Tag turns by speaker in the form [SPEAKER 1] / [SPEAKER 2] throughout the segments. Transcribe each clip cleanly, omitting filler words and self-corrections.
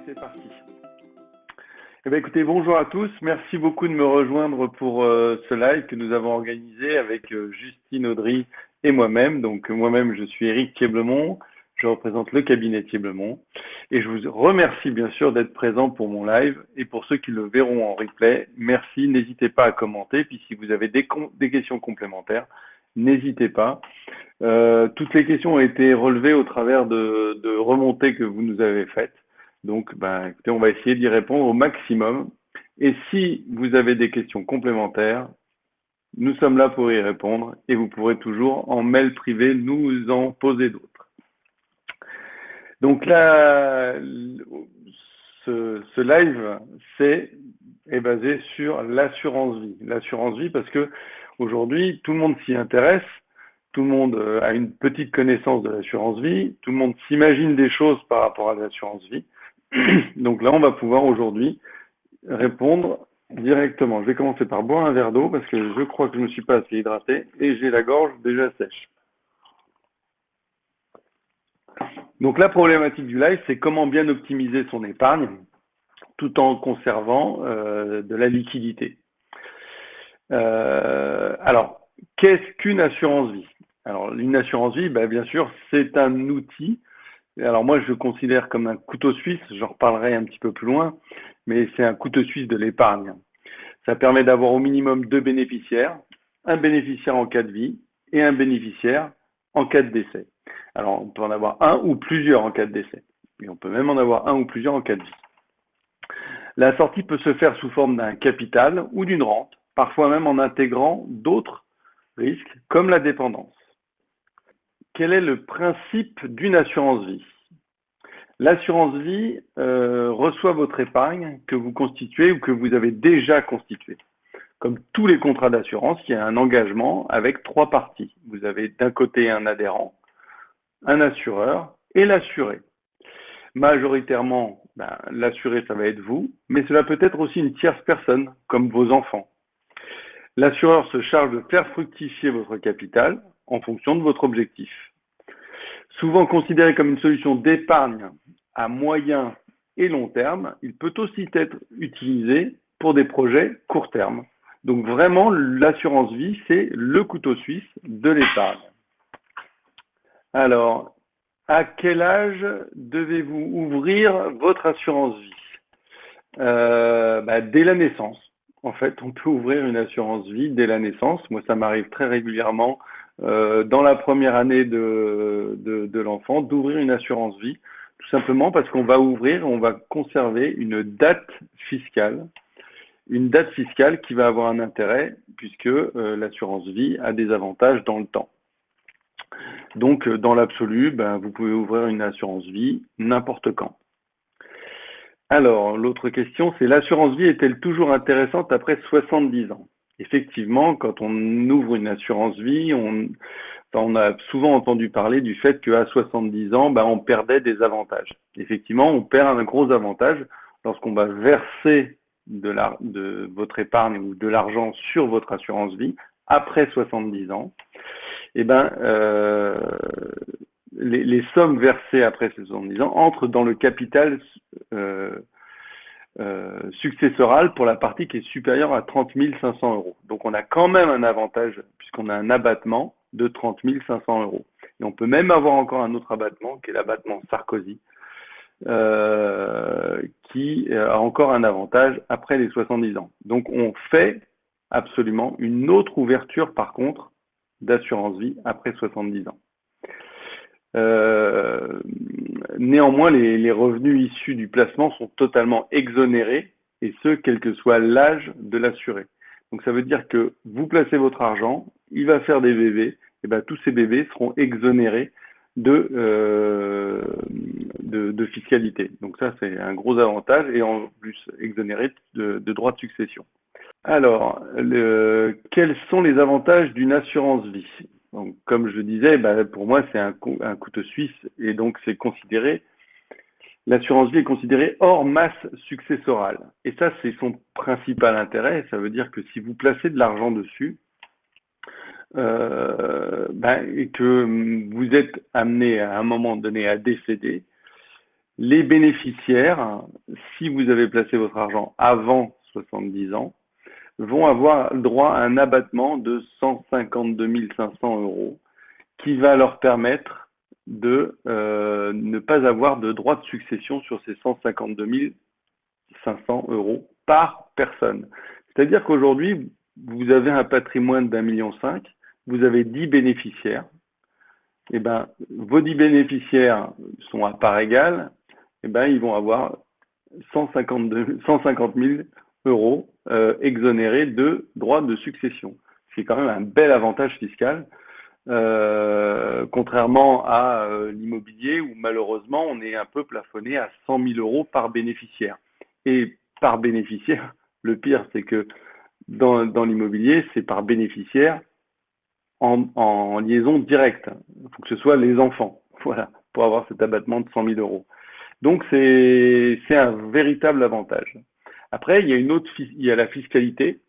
[SPEAKER 1] c'est parti. Eh bien, écoutez, bonjour à tous. Merci beaucoup de me rejoindre pour ce live que nous avons organisé avec Justine Audry et moi-même. Donc, moi-même, je suis Éric Thieblemont. Je représente le cabinet Thieblemont. Et je vous remercie bien sûr d'être présent pour mon live. Et pour ceux qui le verront en replay, merci. N'hésitez pas à commenter. Puis si vous avez des questions complémentaires, n'hésitez pas. Toutes les questions ont été relevées au travers de remontées que vous nous avez faites. Donc, écoutez, on va essayer d'y répondre au maximum. Et si vous avez des questions complémentaires, nous sommes là pour y répondre et vous pourrez toujours en mail privé nous en poser d'autres. Donc là, ce live est basé sur l'assurance vie. L'assurance vie parce que aujourd'hui, tout le monde s'y intéresse. Tout le monde a une petite connaissance de l'assurance vie. Tout le monde s'imagine des choses par rapport à l'assurance vie. Donc là, on va pouvoir aujourd'hui répondre directement. Je vais commencer par boire un verre d'eau parce que je crois que je ne me suis pas assez hydraté et j'ai la gorge déjà sèche. Donc la problématique du live, c'est comment bien optimiser son épargne tout en conservant de la liquidité. Alors, qu'est-ce qu'une assurance vie? Alors, une assurance vie, bien sûr, c'est un outil. Alors moi, je le considère comme un couteau suisse, j'en reparlerai un petit peu plus loin, mais c'est un couteau suisse de l'épargne. Ça permet d'avoir au minimum 2 bénéficiaires, un bénéficiaire en cas de vie et un bénéficiaire en cas de décès. Alors, on peut en avoir un ou plusieurs en cas de décès, et on peut même en avoir un ou plusieurs en cas de vie. La sortie peut se faire sous forme d'un capital ou d'une rente, parfois même en intégrant d'autres risques, comme la dépendance. Quel est le principe d'une assurance vie? L'assurance vie reçoit votre épargne que vous constituez ou que vous avez déjà constituée. Comme tous les contrats d'assurance, il y a un engagement avec 3 parties. Vous avez d'un côté un adhérent, un assureur et l'assuré. Majoritairement, l'assuré, ça va être vous, mais cela peut être aussi une tierce personne, comme vos enfants. L'assureur se charge de faire fructifier votre capital en fonction de votre objectif. Souvent considéré comme une solution d'épargne à moyen et long terme, il peut aussi être utilisé pour des projets court terme. Donc vraiment, l'assurance vie, c'est le couteau suisse de l'épargne. Alors, à quel âge devez-vous ouvrir votre assurance vie? Dès la naissance. En fait, on peut ouvrir une assurance vie dès la naissance. Moi, ça m'arrive très régulièrement dans la première année de l'enfant d'ouvrir une assurance vie, tout simplement parce qu'on va conserver une date fiscale qui va avoir un intérêt puisque l'assurance vie a des avantages dans le temps. Donc, dans l'absolu, vous pouvez ouvrir une assurance vie n'importe quand. Alors, l'autre question, c'est l'assurance vie est-elle toujours intéressante après 70 ans? Effectivement, quand on ouvre une assurance vie, on a souvent entendu parler du fait qu'à 70 ans, on perdait des avantages. Effectivement, on perd un gros avantage lorsqu'on va verser de votre épargne ou de l'argent sur votre assurance vie après 70 ans. Les sommes versées après 70 ans entrent dans le capital successoral pour la partie qui est supérieure à 30 500 euros. Donc on a quand même un avantage puisqu'on a un abattement de 30 500 euros. Et on peut même avoir encore un autre abattement qui est l'abattement Sarkozy qui a encore un avantage après les 70 ans. Donc on fait absolument une autre ouverture par contre d'assurance vie après 70 ans. Néanmoins, les revenus issus du placement sont totalement exonérés, et ce, quel que soit l'âge de l'assuré. Donc ça veut dire que vous placez votre argent, il va faire des bébés, et tous ces bébés seront exonérés de fiscalité. Donc ça, c'est un gros avantage, et en plus exonérés de droits de succession. Alors, quels sont les avantages d'une assurance vie? Donc, comme je le disais, pour moi, c'est un couteau suisse et donc l'assurance vie est considérée hors masse successorale. Et ça, c'est son principal intérêt. Ça veut dire que si vous placez de l'argent dessus et que vous êtes amené à un moment donné à décéder, Les bénéficiaires, si vous avez placé votre argent avant 70 ans, vont avoir droit à un abattement de 152 500 euros qui va leur permettre de ne pas avoir de droit de succession sur ces 152 500 euros par personne. C'est-à-dire qu'aujourd'hui, vous avez un patrimoine d'1,5 million, vous avez 10 bénéficiaires, et ben, vos 10 bénéficiaires sont à part égale, et ben, ils vont avoir 150 000 euros exonérés de droits de succession. C'est quand même un bel avantage fiscal, contrairement à l'immobilier où malheureusement on est un peu plafonné à 100 000 euros par bénéficiaire. Et par bénéficiaire, le pire c'est que dans l'immobilier, c'est par bénéficiaire en liaison directe. Il faut que ce soit les enfants, voilà, pour avoir cet abattement de 100 000 euros. Donc c'est un véritable avantage. Après, il y a la fiscalité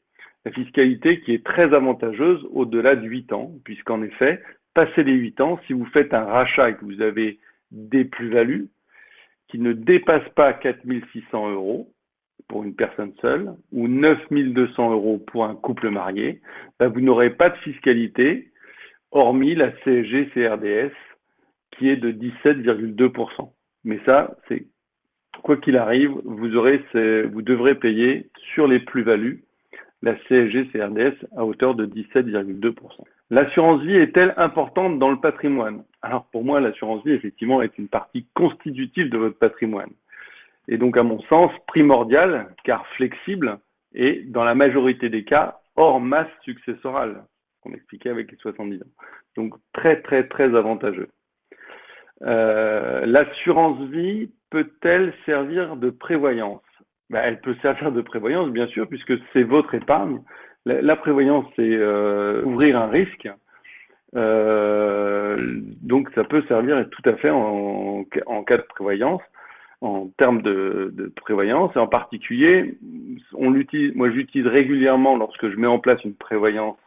[SPEAKER 1] qui est très avantageuse au-delà de 8 ans, puisqu'en effet, passé les 8 ans, si vous faites un rachat et que vous avez des plus-values qui ne dépassent pas 4 600 euros pour une personne seule ou 9 200 euros pour un couple marié, ben vous n'aurez pas de fiscalité, hormis la CSG-CRDS qui est de 17,2%. Mais ça, c'est quoi qu'il arrive, vous devrez payer sur les plus-values la CSG-CRDS à hauteur de 17,2%. L'assurance vie est-elle importante dans le patrimoine? Alors pour moi, l'assurance vie, effectivement, est une partie constitutive de votre patrimoine. Et donc, à mon sens, primordiale, car flexible, et dans la majorité des cas, hors masse successorale, qu'on expliquait avec les 70 ans. Donc, très, très, très avantageux. L'assurance vie peut-elle servir de prévoyance? Ben, elle peut servir de prévoyance, bien sûr, puisque c'est votre épargne. La prévoyance, c'est ouvrir un risque. Donc, ça peut servir tout à fait en cas de prévoyance, en termes de prévoyance. Et en particulier, moi, j'utilise régulièrement, lorsque je mets en place une prévoyance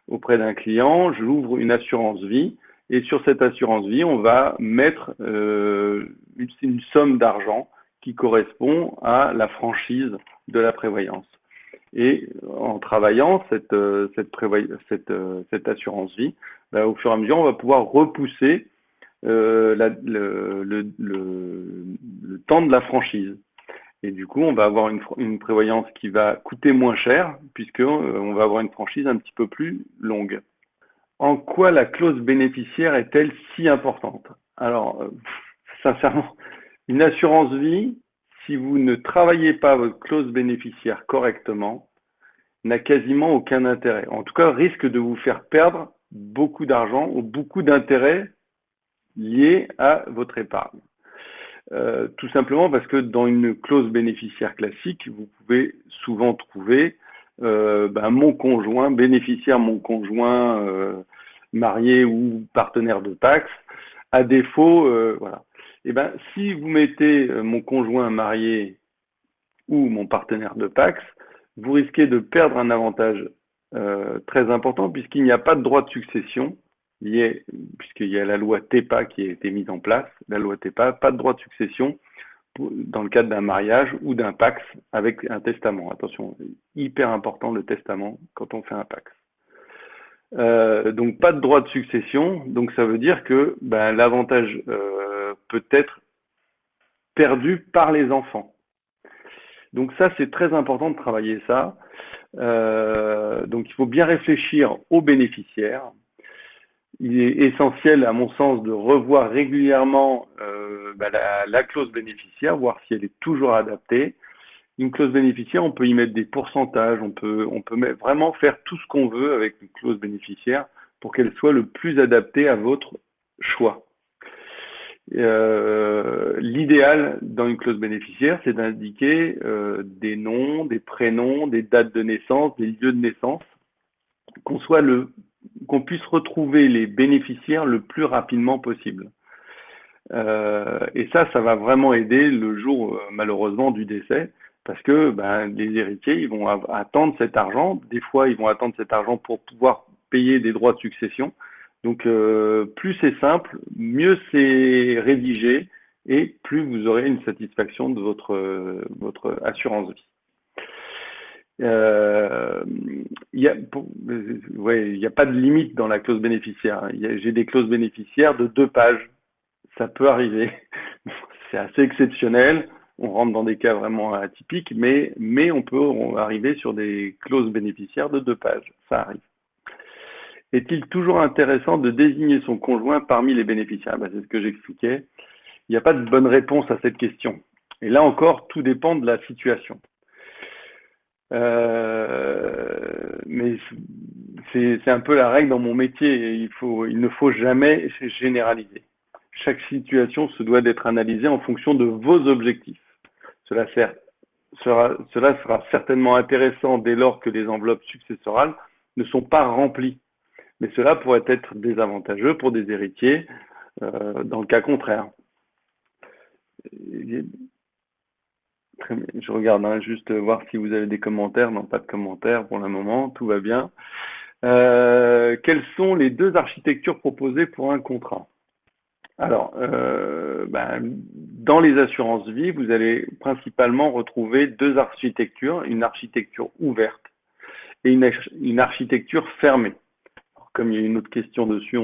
[SPEAKER 1] auprès d'un client, je l'ouvre une assurance vie. Et sur cette assurance vie, on va mettre une somme d'argent qui correspond à la franchise de la prévoyance. Et en travaillant cette assurance vie, au fur et à mesure, on va pouvoir repousser le temps de la franchise. Et du coup, on va avoir une prévoyance qui va coûter moins cher, puisqu'on va avoir une franchise un petit peu plus longue. En quoi la clause bénéficiaire est-elle si importante? Alors, sincèrement, une assurance vie, si vous ne travaillez pas votre clause bénéficiaire correctement, n'a quasiment aucun intérêt. En tout cas, risque de vous faire perdre beaucoup d'argent ou beaucoup d'intérêts liés à votre épargne. Tout simplement parce que dans une clause bénéficiaire classique, vous pouvez souvent trouver mon conjoint, bénéficiaire, mon conjoint marié ou partenaire de Pacs, à défaut, voilà. Et ben, si vous mettez mon conjoint marié ou mon partenaire de Pacs, vous risquez de perdre un avantage très important puisqu'il n'y a pas de droit de succession puisqu'il y a la loi TEPA qui a été mise en place, la loi TEPA, pas de droit de succession dans le cadre d'un mariage ou d'un Pacs avec un testament. Attention, hyper important le testament quand on fait un Pacs. Donc pas de droit de succession, donc ça veut dire que l'avantage peut être perdu par les enfants. Donc ça, c'est très important de travailler ça. Donc il faut bien réfléchir aux bénéficiaires. Il est essentiel, à mon sens, de revoir régulièrement la clause bénéficiaire, voir si elle est toujours adaptée. Une clause bénéficiaire, on peut y mettre des pourcentages, on peut vraiment faire tout ce qu'on veut avec une clause bénéficiaire pour qu'elle soit le plus adaptée à votre choix. L'idéal dans une clause bénéficiaire, c'est d'indiquer des noms, des prénoms, des dates de naissance, des lieux de naissance, qu'on puisse retrouver les bénéficiaires le plus rapidement possible. Et ça va vraiment aider le jour, malheureusement, du décès, parce que les héritiers, ils vont attendre cet argent. Des fois, ils vont attendre cet argent pour pouvoir payer des droits de succession. Donc, plus c'est simple, mieux c'est rédigé, et plus vous aurez une satisfaction de votre assurance vie. Il y a, ouais, il y a pas de limite dans la clause bénéficiaire. J'ai des clauses bénéficiaires de 2 pages. Ça peut arriver. C'est assez exceptionnel. On rentre dans des cas vraiment atypiques, mais on va arriver sur des clauses bénéficiaires de 2 pages. Ça arrive. Est-il toujours intéressant de désigner son conjoint parmi les bénéficiaires? C'est ce que j'expliquais. Il n'y a pas de bonne réponse à cette question. Et là encore, tout dépend de la situation. Mais c'est un peu la règle dans mon métier. Il ne faut jamais généraliser. Chaque situation se doit d'être analysée en fonction de vos objectifs. Cela sera certainement intéressant dès lors que les enveloppes successorales ne sont pas remplies. Mais cela pourrait être désavantageux pour des héritiers dans le cas contraire. Je regarde juste voir si vous avez des commentaires. Non, pas de commentaires pour le moment, tout va bien. Quelles sont les 2 architectures proposées pour un contrat? Alors, dans les assurances vie, vous allez principalement retrouver 2 architectures, une architecture ouverte et une architecture fermée. Alors, comme il y a une autre question dessus,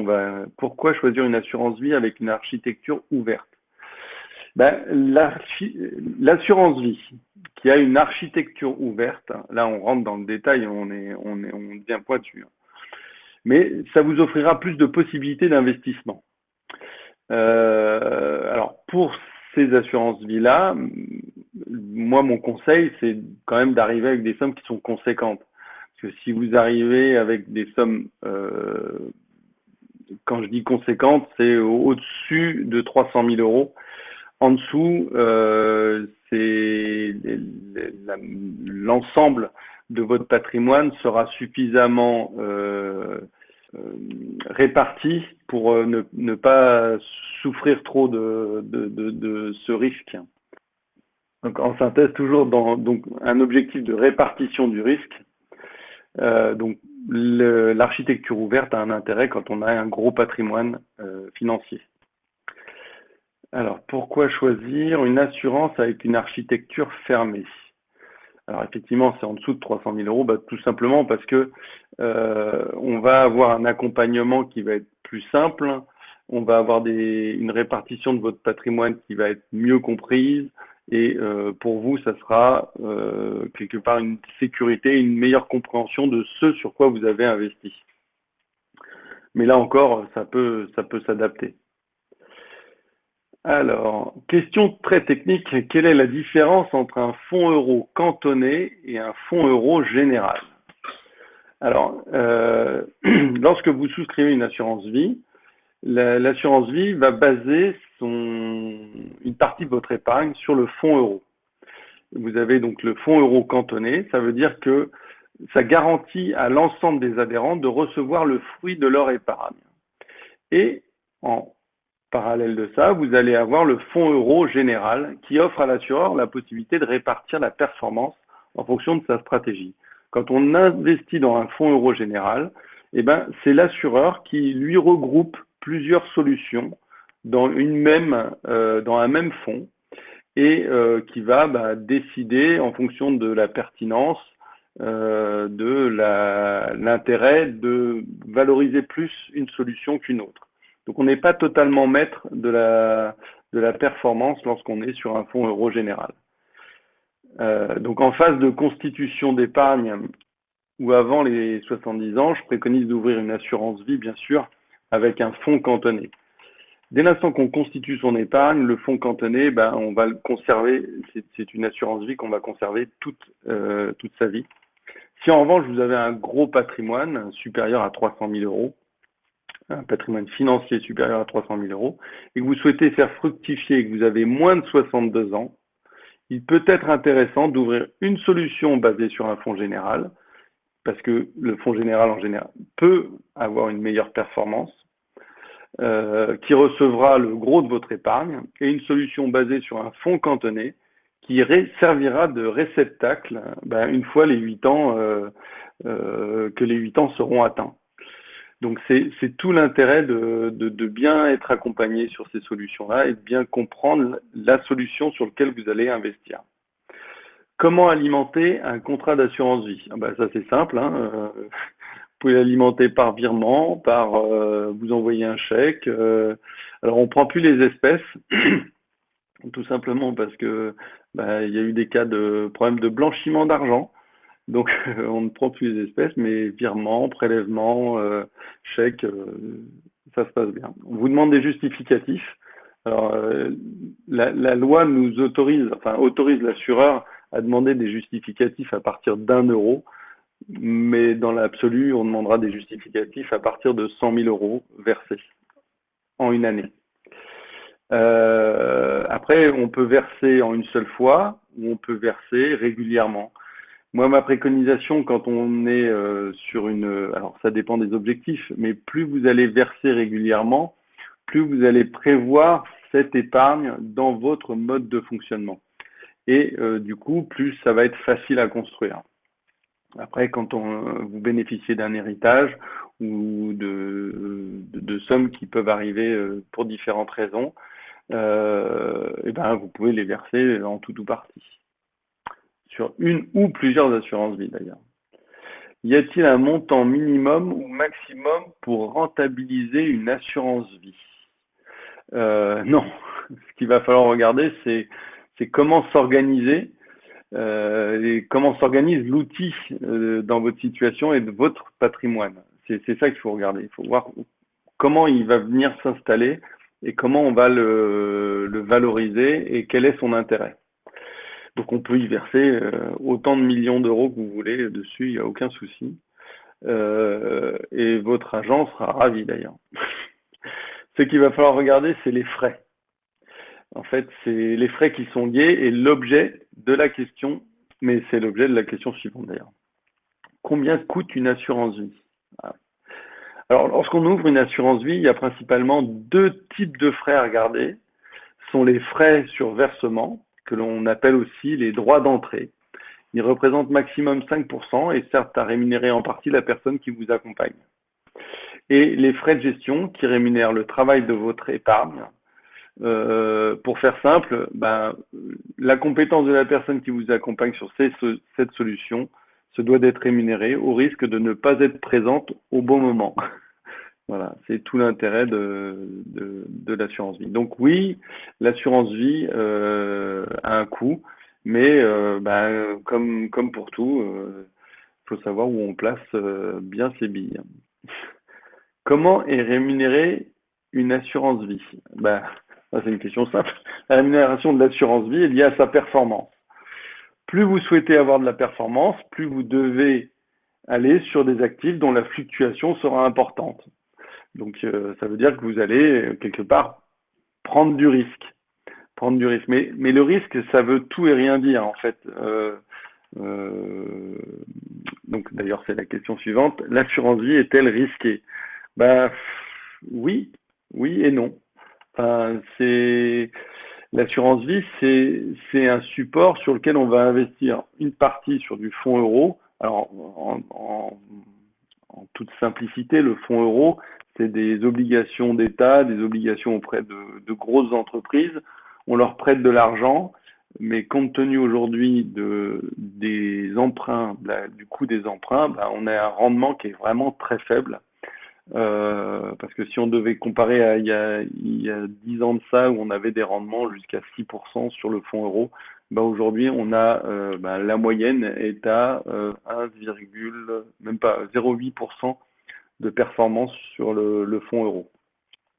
[SPEAKER 1] pourquoi choisir une assurance vie avec une architecture ouverte? L'assurance vie qui a une architecture ouverte, là on rentre dans le détail, on devient pointu, mais ça vous offrira plus de possibilités d'investissement. Alors pour ces assurances vie là, moi mon conseil c'est quand même d'arriver avec des sommes qui sont conséquentes, parce que si vous arrivez avec des sommes quand je dis conséquentes, c'est au-dessus de 300 000 euros. En dessous, l'ensemble de votre patrimoine sera suffisamment réparti pour ne pas souffrir trop de ce risque. Donc, en synthèse, toujours donc un objectif de répartition du risque. Donc, l'architecture ouverte a un intérêt quand on a un gros patrimoine financier. Alors, pourquoi choisir une assurance avec une architecture fermée? Alors, effectivement, c'est en dessous de 300 000 euros, tout simplement parce que on va avoir un accompagnement qui va être plus simple, on va avoir une répartition de votre patrimoine qui va être mieux comprise, et pour vous, ça sera quelque part une sécurité, une meilleure compréhension de ce sur quoi vous avez investi. Mais là encore, ça peut s'adapter. Alors, question très technique, quelle est la différence entre un fonds euro cantonné et un fonds euro général? Alors, lorsque vous souscrivez une assurance vie, l'assurance vie va baser une partie de votre épargne sur le fonds euro. Vous avez donc le fonds euro cantonné, ça veut dire que ça garantit à l'ensemble des adhérents de recevoir le fruit de leur épargne. Et en parallèle de ça, vous allez avoir le fonds euro général qui offre à l'assureur la possibilité de répartir la performance en fonction de sa stratégie. Quand on investit dans un fonds euro général, c'est l'assureur qui lui regroupe plusieurs solutions dans un même fonds et qui va décider en fonction de la pertinence de l'intérêt de valoriser plus une solution qu'une autre. Donc, on n'est pas totalement maître de la performance lorsqu'on est sur un fonds euro général. Donc, en phase de constitution d'épargne ou avant les 70 ans, je préconise d'ouvrir une assurance vie, bien sûr, avec un fonds cantonné. Dès l'instant qu'on constitue son épargne, le fonds cantonné, on va le conserver. C'est une assurance vie qu'on va conserver toute sa vie. Si en revanche, vous avez un gros patrimoine supérieur à 300 000 euros, un patrimoine financier supérieur à 300 000 euros, et que vous souhaitez faire fructifier et que vous avez moins de 62 ans, il peut être intéressant d'ouvrir une solution basée sur un fonds général, parce que le fonds général en général peut avoir une meilleure performance, qui recevra le gros de votre épargne, et une solution basée sur un fonds cantonné qui servira de réceptacle une fois les 8 ans que les 8 ans seront atteints. Donc c'est tout l'intérêt de bien être accompagné sur ces solutions-là et de bien comprendre la solution sur laquelle vous allez investir. Comment alimenter un contrat d'assurance vie? Ah bah ça c'est simple, hein. Vous pouvez l'alimenter par virement, par vous envoyer un chèque. Alors on prend plus les espèces, tout simplement parce que bah, il y a eu des cas de problèmes de blanchiment d'argent. Donc on ne prend plus les espèces, mais virement, prélèvement, chèque, ça se passe bien. On vous demande des justificatifs. Alors la loi nous autorise, enfin autorise l'assureur à demander des justificatifs à partir d'1 euro, mais dans l'absolu, on demandera des justificatifs à partir de 100 000 euros versés en une année. Après, on peut verser en une seule fois ou on peut verser régulièrement. Moi, ma préconisation, quand on est sur alors ça dépend des objectifs, mais plus vous allez verser régulièrement, plus vous allez prévoir cette épargne dans votre mode de fonctionnement. Et du coup, plus ça va être facile à construire. Après, quand vous bénéficiez d'un héritage ou de sommes qui peuvent arriver pour différentes raisons, et ben, vous pouvez les verser en tout ou partie, sur une ou plusieurs assurances vie d'ailleurs. Y a-t-il un montant minimum ou maximum pour rentabiliser une assurance vie? Non. Ce qu'il va falloir regarder, c'est comment s'organiser et comment s'organise l'outil dans votre situation et de votre patrimoine. C'est ça qu'il faut regarder. Il faut voir comment il va venir s'installer et comment on va le valoriser et quel est son intérêt. Donc on peut y verser autant de millions d'euros que vous voulez dessus, il n'y a aucun souci. Et votre agent sera ravi d'ailleurs. Ce qu'il va falloir regarder, c'est les frais. En fait, c'est les frais qui sont liés et l'objet de la question, mais c'est l'objet de la question suivante d'ailleurs. Combien coûte une assurance vie? Alors, lorsqu'on ouvre une assurance vie, il y a principalement deux types de frais à regarder. Ce sont les frais sur versement, que l'on appelle aussi les droits d'entrée. Ils représentent maximum 5% et servent à rémunérer en partie la personne qui vous accompagne. Et les frais de gestion qui rémunèrent le travail de votre épargne. Pour faire simple, ben, la compétence de la personne qui vous accompagne sur cette solution se doit d'être rémunérée au risque de ne pas être présente au bon moment. Voilà, c'est tout l'intérêt de l'assurance vie. Donc oui, l'assurance vie a un coût, mais ben, comme pour tout, faut savoir où on place bien ses billes. Comment est rémunérée une assurance vie? Ben, c'est une question simple. La rémunération de l'assurance vie est liée à sa performance. Plus vous souhaitez avoir de la performance, plus vous devez aller sur des actifs dont la fluctuation sera importante. Donc, ça veut dire que vous allez, quelque part, prendre du risque. Prendre du risque. Mais le risque, ça veut tout et rien dire, en fait. Donc, d'ailleurs, c'est la question suivante. L'assurance vie est-elle risquée? Ben, oui, oui et non. Enfin, l'assurance vie, c'est un support sur lequel on va investir une partie sur du fonds euro. Alors, en toute simplicité, le fonds euro, c'est des obligations d'État, des obligations auprès de grosses entreprises. On leur prête de l'argent, mais compte tenu aujourd'hui des emprunts, du coût des emprunts, ben, on a un rendement qui est vraiment très faible. Parce que si on devait comparer à il y a 10 ans de ça où on avait des rendements jusqu'à 6% sur le fonds euro, bah aujourd'hui on a la moyenne est à 1, même pas 0,8% de performance sur le fonds euro.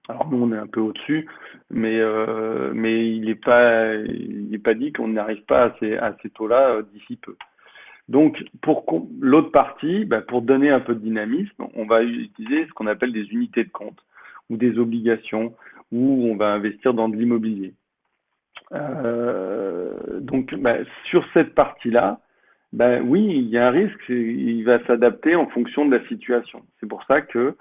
[SPEAKER 1] Alors nous on est un peu au-dessus, mais il n'est pas dit qu'on n'arrive pas à ces taux-là d'ici peu. Donc, pour l'autre partie, pour donner un peu de dynamisme, on va utiliser ce qu'on appelle des unités de compte ou des obligations où on va investir dans de l'immobilier. Donc, sur cette partie-là, oui, il y a un risque, il va s'adapter en fonction de la situation. C'est pour ça que,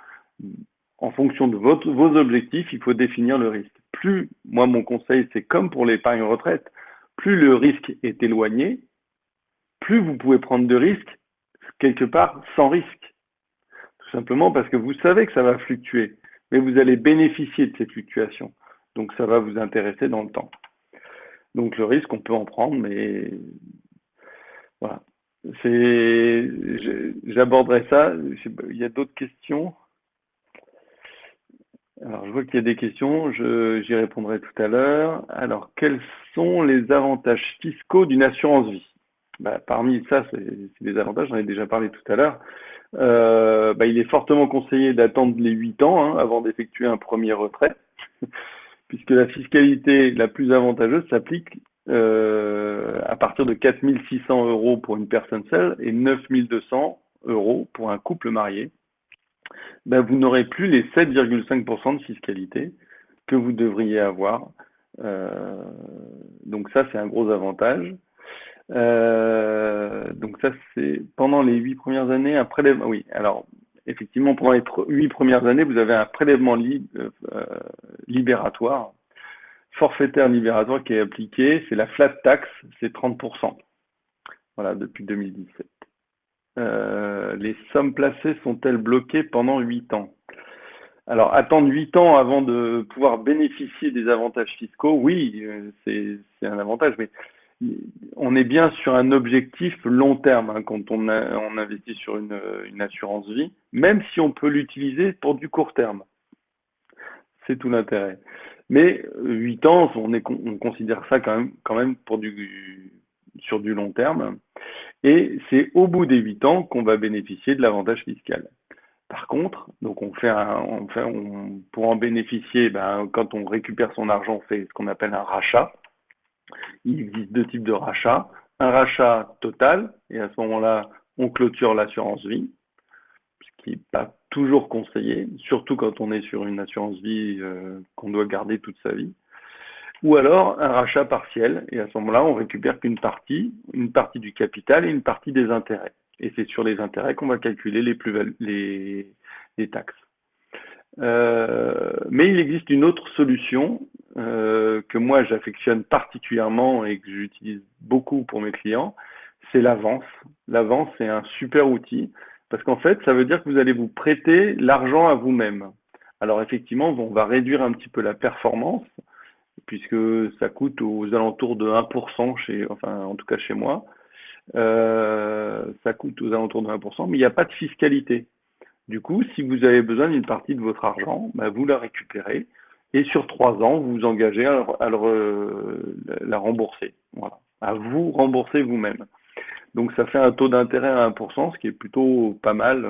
[SPEAKER 1] en fonction de vos objectifs, il faut définir le risque. Plus, moi, mon conseil, c'est comme pour l'épargne retraite, plus le risque est éloigné, plus vous pouvez prendre de risques quelque part sans risque. Tout Tout simplement parce que vous savez que ça va fluctuer, mais vous allez bénéficier de ces fluctuations. Donc ça va vous intéresser dans le temps. Donc le risque, on peut en prendre, mais voilà. J'aborderai ça. Il y a d'autres questions. Alors, je vois qu'il y a des questions, j'y répondrai tout à l'heure. Alors, quels sont les avantages fiscaux d'une assurance vie? Parmi ça, c'est des avantages, j'en ai déjà parlé tout à l'heure. Il est fortement conseillé d'attendre les 8 ans avant d'effectuer un premier retrait, puisque la fiscalité la plus avantageuse s'applique à partir de 4 600 euros pour une personne seule et 9 200 euros pour un couple marié. Vous n'aurez plus les 7,5% de fiscalité que vous devriez avoir. Donc ça, c'est un gros avantage. Donc ça, c'est pendant les 8 premières années, un prélèvement. Oui, alors effectivement, pendant les 8 premières années, vous avez un prélèvement libératoire, forfaitaire libératoire qui est appliqué. C'est la flat tax, c'est 30%. Voilà, depuis 2017. Les sommes placées sont-elles bloquées pendant 8 ans? Alors, attendre 8 ans avant de pouvoir bénéficier des avantages fiscaux, oui, c'est un avantage, mais on est bien sur un objectif long terme quand on investit sur une assurance vie, même si on peut l'utiliser pour du court terme. C'est tout l'intérêt. Mais 8 ans, on considère ça quand même sur du long terme. Et c'est au bout des 8 ans qu'on va bénéficier de l'avantage fiscal. Par contre, donc pour en bénéficier, quand on récupère son argent, on fait ce qu'on appelle un rachat. Il existe 2 types de rachats. Un rachat total, et à ce moment-là, on clôture l'assurance vie, ce qui n'est pas toujours conseillé, surtout quand on est sur une assurance vie qu'on doit garder toute sa vie. Ou alors un rachat partiel, et à ce moment-là, on récupère qu'une partie du capital et une partie des intérêts. Et c'est sur les intérêts qu'on va calculer les taxes. Mais il existe une autre solution que moi j'affectionne particulièrement et que j'utilise beaucoup pour mes clients, c'est l'avance. L'avance, c'est un super outil parce qu'en fait, ça veut dire que vous allez vous prêter l'argent à vous-même. Alors effectivement, on va réduire un petit peu la performance puisque ça coûte aux alentours de 1% en tout cas chez moi. Ça coûte aux alentours de 1%, mais il n'y a pas de fiscalité. Du coup, si vous avez besoin d'une partie de votre argent, vous la récupérez et sur 3 ans, vous vous engagez à la rembourser. Voilà, à vous rembourser vous-même. Donc ça fait un taux d'intérêt à 1%, ce qui est plutôt pas mal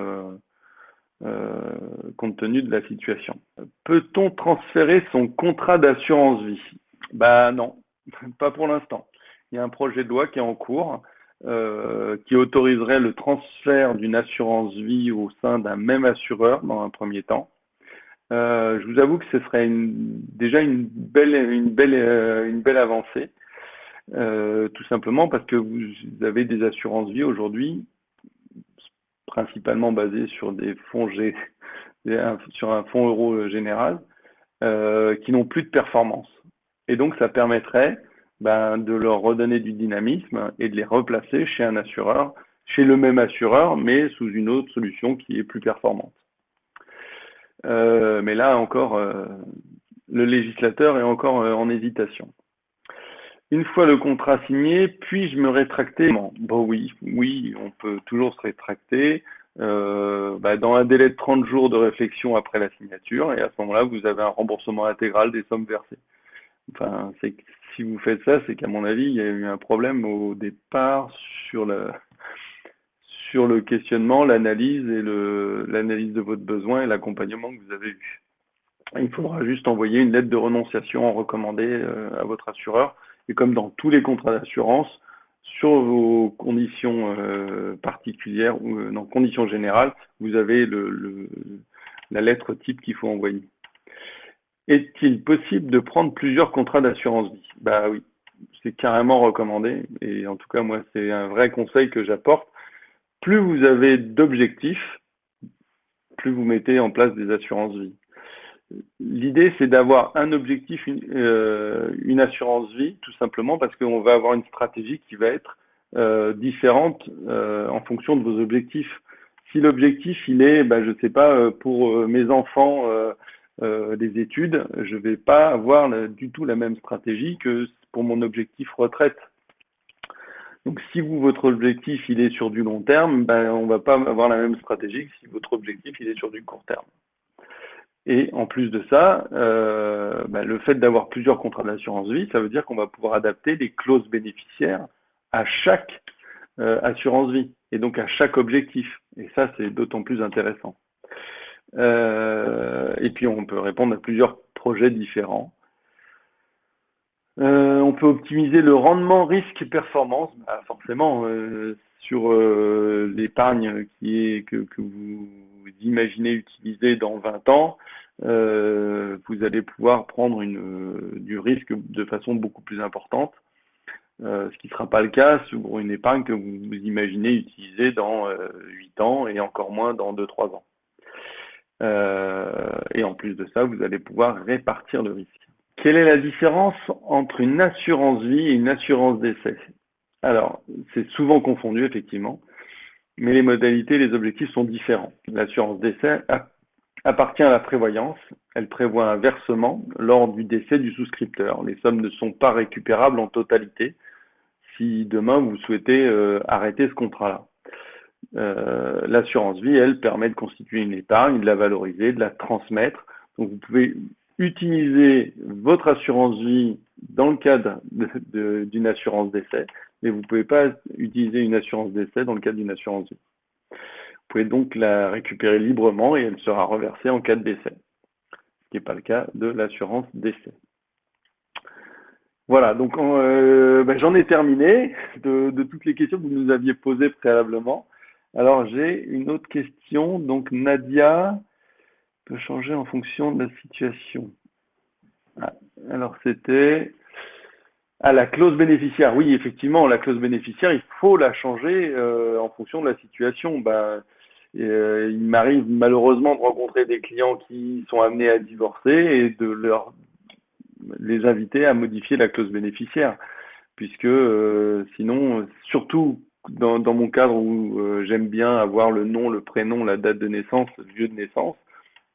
[SPEAKER 1] compte tenu de la situation. Peut-on transférer son contrat d'assurance vie? Non, pas pour l'instant. Il y a un projet de loi qui est en cours qui autoriserait le transfert d'une assurance vie au sein d'un même assureur dans un premier temps. Je vous avoue que ce serait déjà une belle avancée, tout simplement parce que vous avez des assurances vie aujourd'hui, principalement basées sur des fonds sur un fonds euro général, qui n'ont plus de performance. Et donc, ça permettrait de leur redonner du dynamisme et de les replacer chez un assureur, chez le même assureur, mais sous une autre solution qui est plus performante. Mais là encore, le législateur est encore en hésitation. Une fois le contrat signé, puis-je me rétracter? Oui, on peut toujours se rétracter dans un délai de 30 jours de réflexion après la signature, et à ce moment-là, vous avez un remboursement intégral des sommes versées. Enfin, si vous faites ça, c'est qu'à mon avis, il y a eu un problème au départ sur le questionnement, l'analyse l'analyse de votre besoin et l'accompagnement que vous avez eu. Il faudra juste envoyer une lettre de renonciation recommandée à votre assureur. Et comme dans tous les contrats d'assurance, sur vos conditions particulières ou dans conditions générales, vous avez la lettre type qu'il faut envoyer. Est-il possible de prendre plusieurs contrats d'assurance vie? Oui, c'est carrément recommandé. Et en tout cas, moi, c'est un vrai conseil que j'apporte. Plus vous avez d'objectifs, plus vous mettez en place des assurances vie. L'idée, c'est d'avoir un objectif, une assurance vie, tout simplement parce qu'on va avoir une stratégie qui va être différente en fonction de vos objectifs. Si l'objectif, il est, je sais pas, pour mes enfants, des études, je vais pas avoir du tout la même stratégie que pour mon objectif retraite. Donc, si vous, votre objectif, il est sur du long terme, on va pas avoir la même stratégie que si votre objectif, il est sur du court terme. Et en plus de ça, le fait d'avoir plusieurs contrats d'assurance vie, ça veut dire qu'on va pouvoir adapter les clauses bénéficiaires à chaque assurance vie et donc à chaque objectif. Et ça, c'est d'autant plus intéressant. Et puis, on peut répondre à plusieurs projets différents. On peut optimiser le rendement risque-performance, forcément, sur l'épargne que vous imaginez utiliser dans 20 ans. Vous allez pouvoir prendre du risque de façon beaucoup plus importante, ce qui ne sera pas le cas sur une épargne que vous imaginez utiliser dans 8 ans et encore moins dans 2-3 ans. Et en plus de ça, vous allez pouvoir répartir le risque. Quelle est la différence entre une assurance vie et une assurance décès? Alors, c'est souvent confondu, effectivement, mais les modalités et les objectifs sont différents. L'assurance décès appartient à la prévoyance. Elle prévoit un versement lors du décès du souscripteur. Les sommes ne sont pas récupérables en totalité si demain vous souhaitez arrêter ce contrat-là. L'assurance vie, elle, permet de constituer une épargne, de la valoriser, de la transmettre. Donc, vous pouvez utiliser votre assurance vie dans le cadre d'une assurance décès, mais vous ne pouvez pas utiliser une assurance décès dans le cadre d'une assurance vie. Vous pouvez donc la récupérer librement et elle sera reversée en cas de décès, ce qui n'est pas le cas de l'assurance décès. Voilà, donc j'en ai terminé de toutes les questions que vous nous aviez posées préalablement. Alors j'ai une autre question, donc Nadia peut changer en fonction de la situation. Alors c'était la clause bénéficiaire. Oui, effectivement, la clause bénéficiaire, il faut la changer en fonction de la situation. Il m'arrive malheureusement de rencontrer des clients qui sont amenés à divorcer et de les inviter à modifier la clause bénéficiaire, puisque sinon, surtout dans mon cadre où j'aime bien avoir le nom, le prénom, la date de naissance, le lieu de naissance,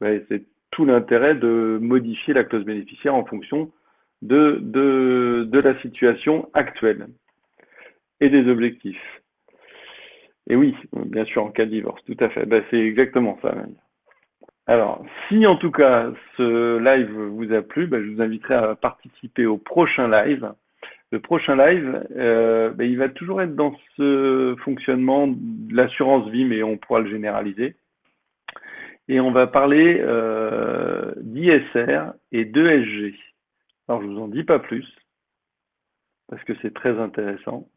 [SPEAKER 1] c'est tout l'intérêt de modifier la clause bénéficiaire en fonction de la situation actuelle et des objectifs. Et oui, bien sûr, en cas de divorce, tout à fait. C'est exactement ça. Alors, si en tout cas ce live vous a plu, je vous inviterai à participer au prochain live. Le prochain live, il va toujours être dans ce fonctionnement de l'assurance vie, mais on pourra le généraliser. Et on va parler d'ISR et d'ESG. Alors, je vous en dis pas plus, parce que c'est très intéressant,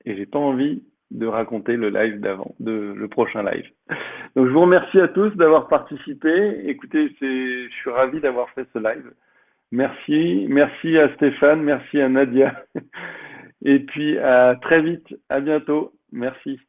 [SPEAKER 1] et j'ai pas envie de raconter le live d'avant, le prochain live. Donc, je vous remercie à tous d'avoir participé. Écoutez, je suis ravi d'avoir fait ce live. Merci à Stéphane, merci à Nadia. Et puis, à très vite, à bientôt. Merci.